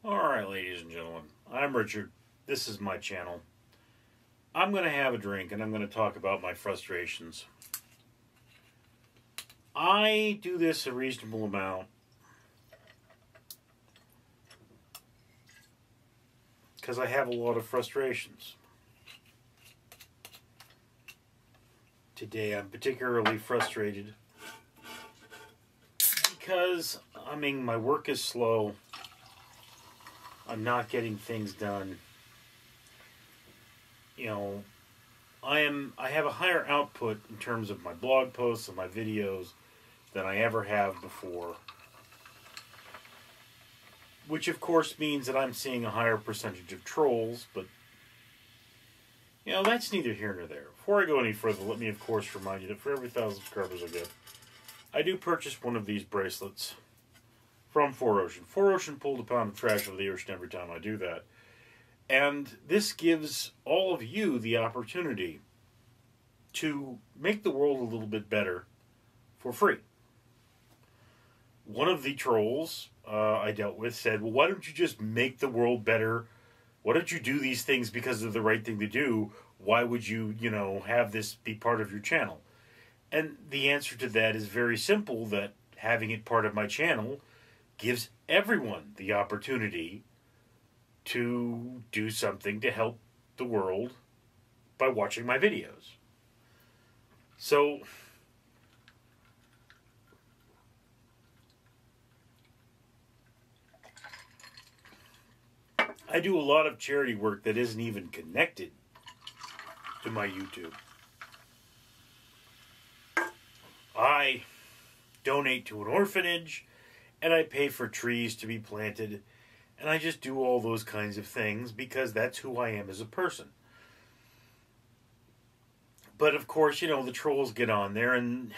Alright, ladies and gentlemen, I'm Richard. This is my channel. I'm going to have a drink and I'm going to talk about my frustrations. I do this a reasonable amount because I have a lot of frustrations. Today I'm particularly frustrated because, my work is slow. I'm not getting things done. I have a higher output in terms of my blog posts and my videos than I ever have before. Which of course means that I'm seeing a higher percentage of trolls, but that's neither here nor there. Before I go any further, let me of course remind you that for every 1,000 subscribers I get, I do purchase one of these bracelets from 4Ocean. 4Ocean pulled a pound of trash out of the ocean every time I do that. And this gives all of you the opportunity to make the world a little bit better for free. One of the trolls I dealt with said, well, why don't you just make the world better? Why don't you do these things because they're the right thing to do? Why would you, have this be part of your channel? And the answer to that is very simple, that having it part of my channel gives everyone the opportunity to do something to help the world by watching my videos. So, I do a lot of charity work that isn't even connected to my YouTube. I donate to an orphanage, and I pay for trees to be planted, and I just do all those kinds of things because that's who I am as a person. But of course, the trolls get on there, and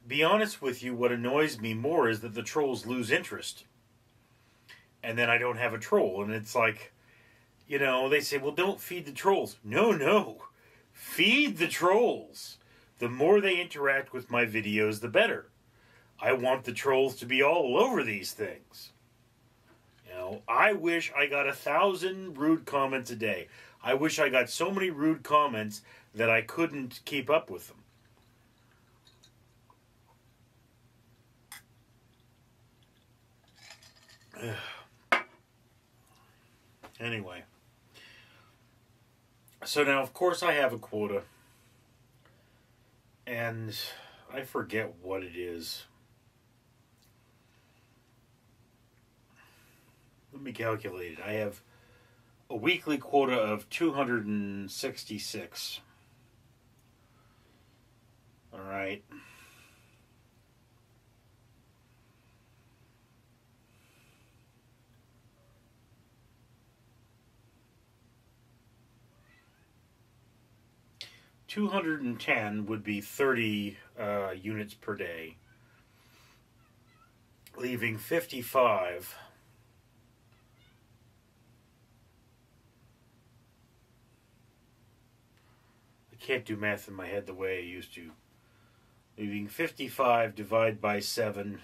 be honest with you, what annoys me more is that the trolls lose interest. And then I don't have a troll, and it's like, they say, well, don't feed the trolls. No. Feed the trolls. The more they interact with my videos, the better. I want the trolls to be all over these things. I wish I got 1,000 rude comments a day. I wish I got so many rude comments that I couldn't keep up with them. Anyway. So now, of course, I have a quota. And I forget what it is. Let me calculate it. I have a weekly quota of 266. All right. $210 would be 30 units per day, leaving 55. I can't do math in my head the way I used to. Leaving 55 divided by 7.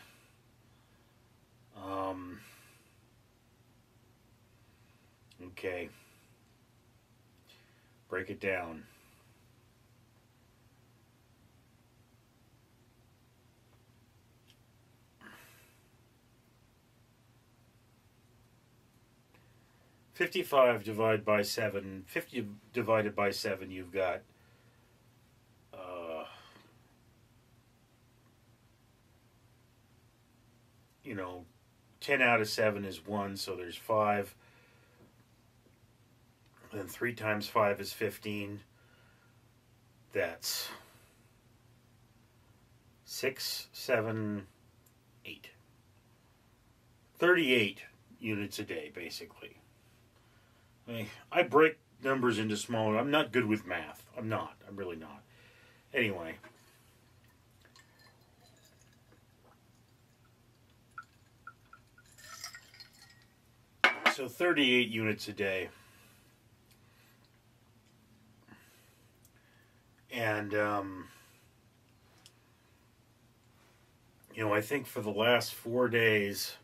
Okay. Break it down. $55 divided by 7. 50 divided by 7, you've got 10 out of 7 is 1, so there's 5. Then 3 times 5 is 15. That's 6, 7, 8. 38 units a day, basically. I break numbers into smaller. I'm not good with math. I'm not. I'm really not. Anyway. So 38 units a day. And, I think for the last 4 days,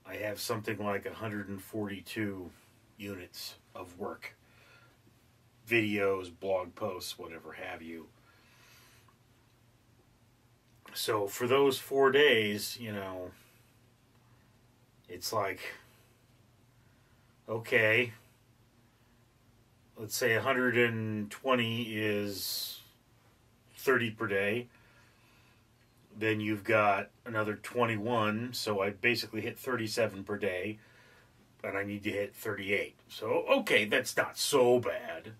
I have something like 142 units of work, videos, blog posts, whatever have you. So for those 4 days, it's like, okay, let's say 120 is 30 per day. Then you've got another 21, so I basically hit 37 per day, and I need to hit 38. So, okay, that's not so bad,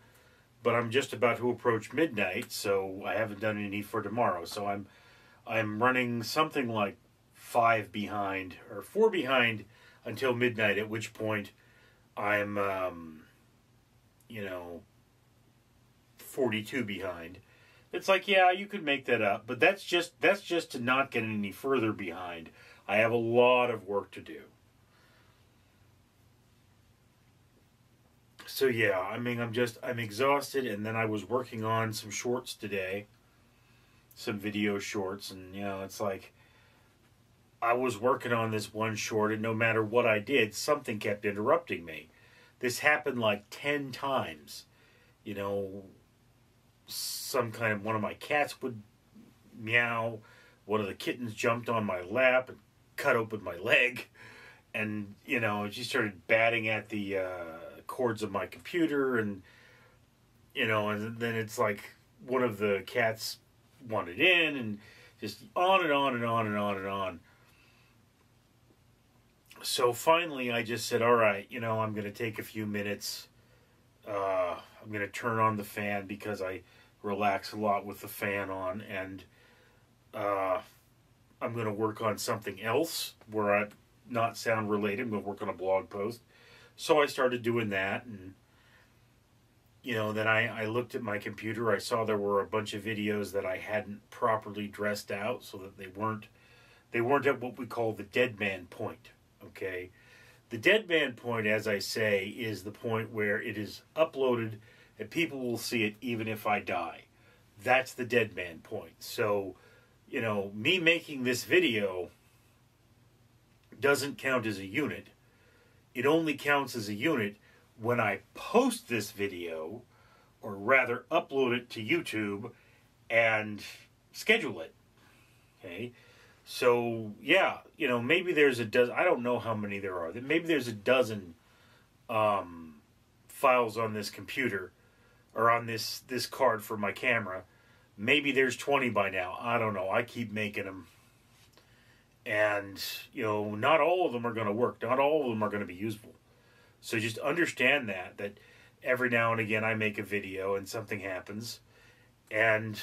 but I'm just about to approach midnight, so I haven't done any for tomorrow. So I'm running something like 5 behind, or 4 behind until midnight, at which point I'm, 42 behind. It's like, yeah, you could make that up, but that's just to not get any further behind. I have a lot of work to do. So yeah, I mean, I'm exhausted, and then I was working on some shorts today, some video shorts, and it's like, I was working on this one short, and no matter what I did, something kept interrupting me. This happened like 10 times. One of my cats would meow, one of the kittens jumped on my lap and cut open my leg, and she started batting at the cords of my computer, and and then it's like one of the cats wanted in, and just on and on and on and on and on. So finally I just said, all right, I'm going to take a few minutes. I'm going to turn on the fan because I relax a lot with the fan on, and I'm going to work on something else where I'm not sound related. I'm going to work on a blog post. So I started doing that, and then I looked at my computer. I saw there were a bunch of videos that I hadn't properly dressed out, so that they weren't at what we call the dead man point. Okay, the dead man point, as I say, is the point where it is uploaded and people will see it even if I die. That's the dead man point. So, me making this video doesn't count as a unit. It only counts as a unit when I post this video, or rather upload it to YouTube and schedule it. Okay? So, yeah, maybe there's a dozen, I don't know how many there are. Maybe there's a dozen files on this computer, or on this card for my camera. Maybe there's 20 by now. I don't know. I keep making them. And, not all of them are going to work. Not all of them are going to be useful. So just understand that every now and again I make a video and something happens. And,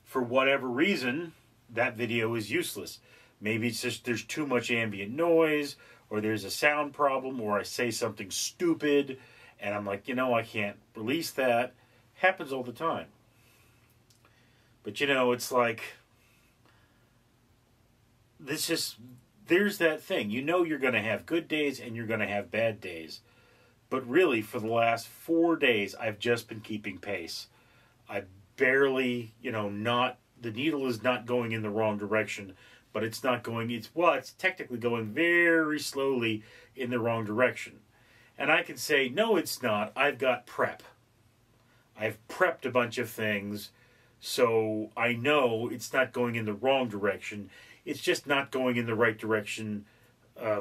for whatever reason, that video is useless. Maybe it's just there's too much ambient noise, or there's a sound problem, or I say something stupid, and I'm like, I can't release that. Happens all the time. But, it's like, there's that thing. You're going to have good days and you're going to have bad days. But really, for the last 4 days, I've just been keeping pace. I barely, the needle is not going in the wrong direction, but it's technically going very slowly in the wrong direction. And I can say, no, it's not. I've got prep. I've prepped a bunch of things, so I know it's not going in the wrong direction. It's just not going in the right direction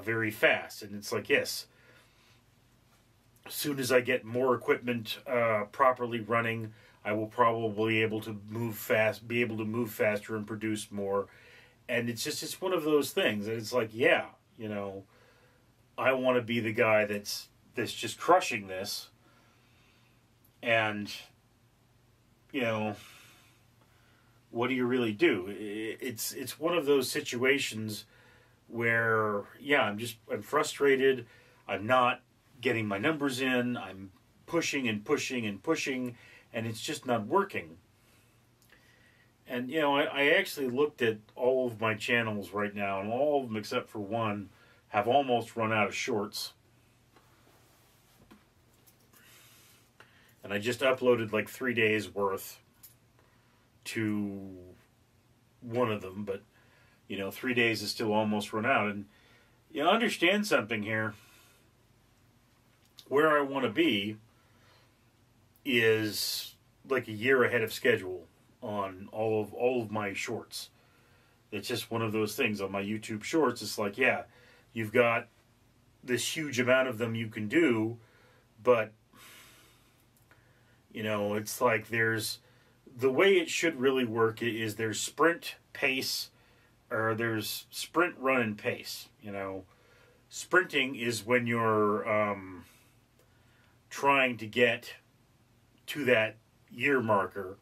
very fast. And it's like, yes, as soon as I get more equipment properly running, I will probably be able to move faster and produce more. And it's one of those things. And it's like, yeah, I want to be the guy that's just crushing this. And, what do you really do? It's one of those situations where, yeah, I'm frustrated. I'm not getting my numbers in. I'm pushing and pushing and pushing, and it's just not working. And, I actually looked at all of my channels right now, and all of them except for one have almost run out of shorts. And I just uploaded like 3 days worth to one of them, but You know, 3 days is still almost run out. And you know, understand something here. Where I want to be is like a year ahead of schedule on all of my shorts. It's just one of those things on my YouTube shorts. It's like, yeah, you've got this huge amount of them you can do, but you know, it's like there's the way it should really work is there's sprint, pace, or there's sprint, run, and pace. You know, sprinting is when you're trying to get to that year marker,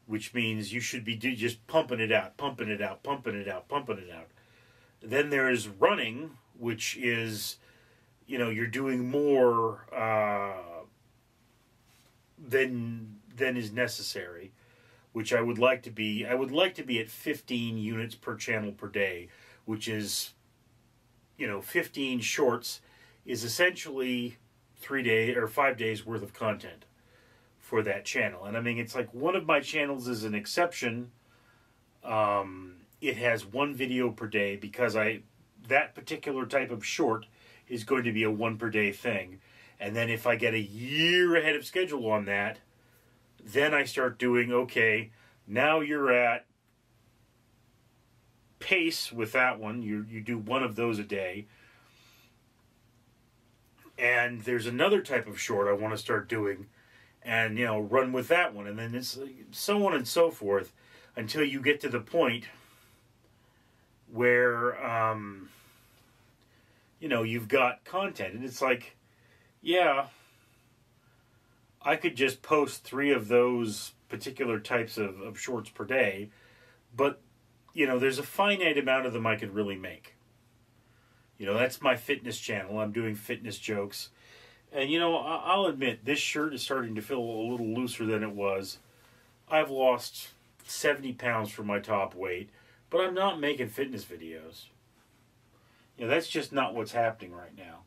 which means you should be just pumping it out, pumping it out, pumping it out, pumping it out. Then there's running, which is, you know, you're doing more than is necessary, which I would like to be. I would like to be at 15 units per channel per day, which is, you know, 15 shorts is essentially 3 days or 5 days worth of content for that channel. And I mean, it's like one of my channels is an exception. It has one video per day because that particular type of short is going to be a 1 per day thing. And then if I get a year ahead of schedule on that, then I start doing, okay, now you're at pace with that one. You do one of those a day. And there's another type of short I want to start doing and, you know, run with that one. And then it's so on and so forth until you get to the point where, you know, you've got content. And it's like, yeah, I could just post 3 of those particular types of shorts per day, but, you know, there's a finite amount of them I could really make. You know, that's my fitness channel. I'm doing fitness jokes. And, you know, I'll admit, this shirt is starting to feel a little looser than it was. I've lost 70 pounds from my top weight, but I'm not making fitness videos. You know, that's just not what's happening right now.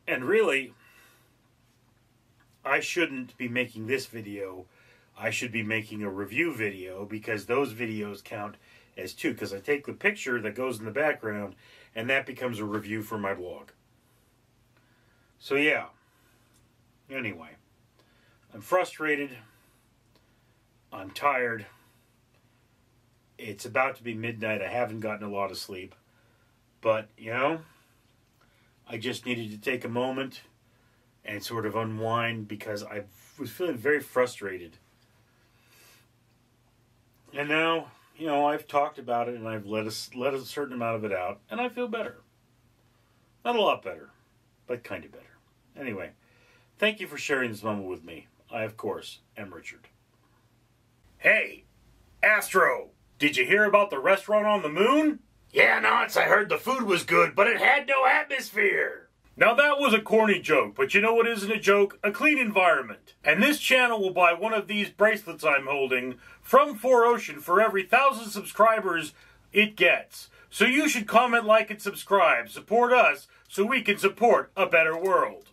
And really, I shouldn't be making this video. I should be making a review video because those videos count as 2. Because I take the picture that goes in the background and that becomes a review for my blog. So yeah. Anyway. I'm frustrated. I'm tired. It's about to be midnight. I haven't gotten a lot of sleep. But, you know, I just needed to take a moment and sort of unwind because I was feeling very frustrated. And now, you know, I've talked about it and I've let a certain amount of it out, and I feel better. Not a lot better, but kind of better. Anyway, thank you for sharing this moment with me. I, of course, am Richard. Hey, Astro, did you hear about the restaurant on the moon? Yeah, Nance, I heard the food was good, but it had no atmosphere. Now that was a corny joke, but you know what isn't a joke? A clean environment. And this channel will buy one of these bracelets I'm holding from 4Ocean for every 1,000 subscribers it gets. So you should comment, like, and subscribe. Support us so we can support a better world.